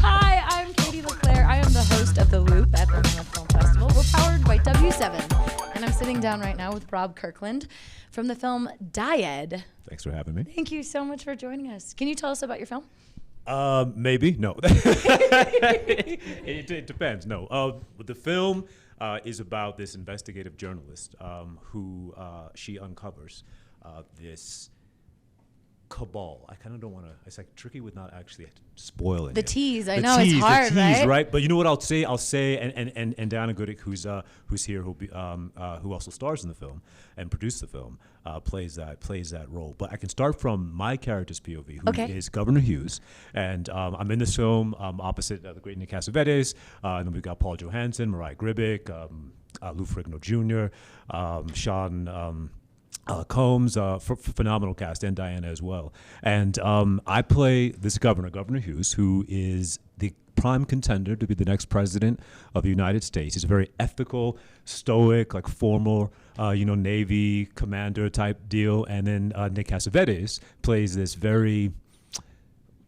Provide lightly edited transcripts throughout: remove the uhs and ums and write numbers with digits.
Hi, I'm Katie LeClaire. I am the host of The Loop at the Mammoth Film Festival. We're powered by W7. And I'm sitting down right now with Rob Kirkland from the film Dyad. Thanks for having me. Thank you so much for joining us. Can you tell us about your film? Maybe. No. it depends. No. The film is about this investigative journalist who she uncovers this cabal. I kind of don't want to. It's like tricky with not actually spoiling the it. tease. I know it's hard, right? But you know what I'll say? And Diana Gudić, who's here, who also stars in the film and produced the film, plays that role. But I can start from my character's POV, who is Governor Hughes, and I'm in this film opposite the great Nick Cassavetes, and then we've got Paul Johansson, Mariah Gribic, Lou Ferrigno Jr., Sean. Combs, phenomenal cast, and Diana as well. And I play this Governor Hughes, who is the prime contender to be the next president of the United States. He's a very ethical, stoic, like formal, Navy commander type deal. And then Nick Cassavetes plays this very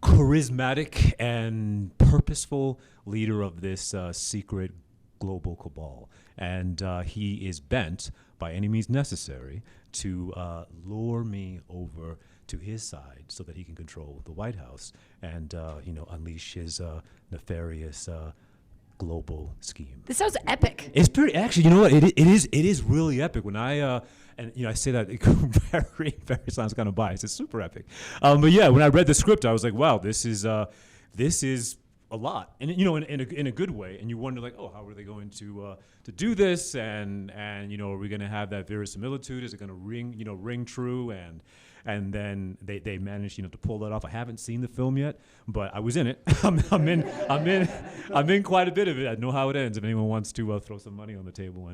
charismatic and purposeful leader of this secret global cabal. And he is bent by any means necessary to lure me over to his side so that he can control the White House and unleash his nefarious global scheme. This sounds epic. It's pretty. Actually, you know what? It is really epic. When I I say that it very sounds kind of biased. It's super epic. But yeah, when I read the script, I was like, wow, this is a lot, and in a good way. And you wonder, like, oh, how are they going to do this? And are we going to have that verisimilitude? Is it going to ring true? And then they managed to pull that off. I haven't seen the film yet, but I was in it. I'm in quite a bit of it. I know how it ends. If anyone wants to throw some money on the table,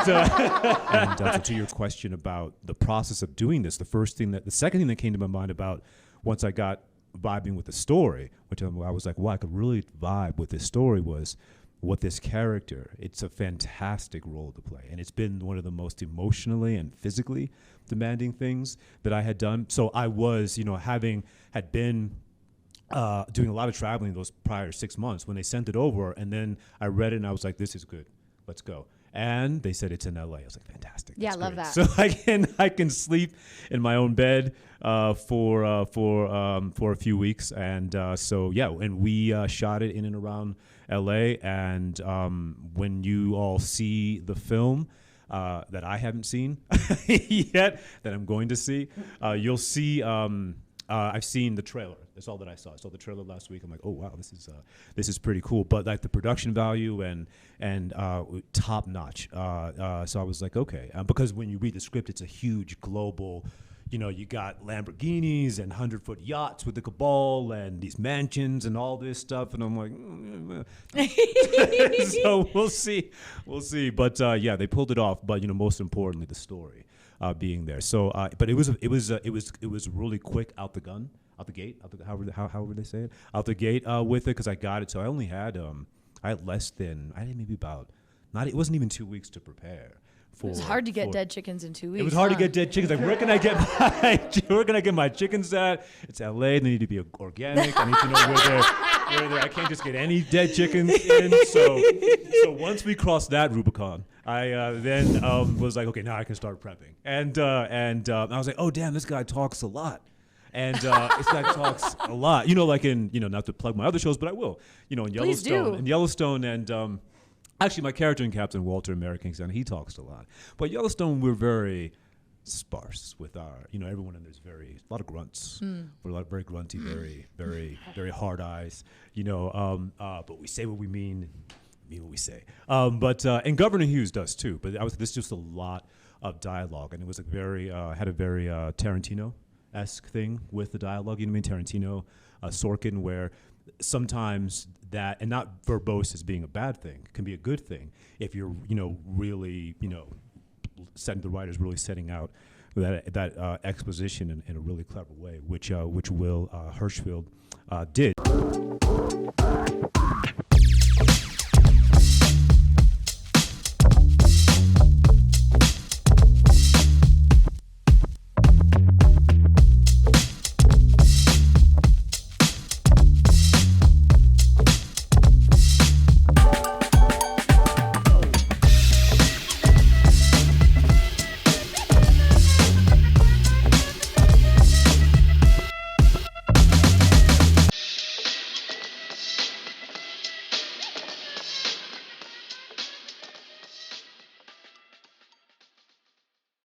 so to your question about the process of doing this, the second thing that came to my mind about once I got vibing with the story, which I was like, wow, I could really vibe with this story, was what this character, it's a fantastic role to play. And it's been one of the most emotionally and physically demanding things that I had done. So I was, had been doing a lot of traveling those prior 6 months when they sent it over. And then I read it and I was like, this is good. Let's go. And they said it's in LA. I was like, fantastic. Yeah, I love that. So I can sleep in my own bed for a few weeks, and and we shot it in and around LA. And when you all see the film that I haven't seen yet, that I'm going to see, you'll see. I've seen the trailer. That's all that I saw. I saw the trailer last week. I'm like, oh wow, this is pretty cool. But like the production value and top notch. So I was like, okay, because when you read the script, it's a huge global. You got Lamborghinis and 100-foot yachts with the cabal and these mansions and all this stuff. And I'm like, so we'll see. But they pulled it off. But most importantly, the story. Being there, so but it was really quick out the gate, however they say it, out the gate with it, because I got it. So I only had it wasn't even 2 weeks to prepare. It was hard to get dead chickens in 2 weeks. It was hard to get dead chickens. Like, where can I get my chickens at? It's LA. They need to be organic. I need to know where they're. I can't just get any dead chickens in. So once we crossed that Rubicon, I then was like, okay, now I can start prepping. And I was like, oh damn, this guy talks a lot. And this guy talks a lot. Like in not to plug my other shows, but I will. In Yellowstone, and. Actually, my character in Captain Walter American Son, he talks a lot. But Yellowstone, we're very sparse with our, everyone in there's a lot of grunts. We're very grunty, very, very, very hard eyes, but we say what we mean what we say. And Governor Hughes does too. But this just a lot of dialogue, and it was had a very Tarantino-esque thing with the dialogue. Tarantino, Sorkin, where sometimes that, and not verbose as being a bad thing, can be a good thing if you're really the writer's really setting out that exposition in a really clever way, which Will Hirschfeld did.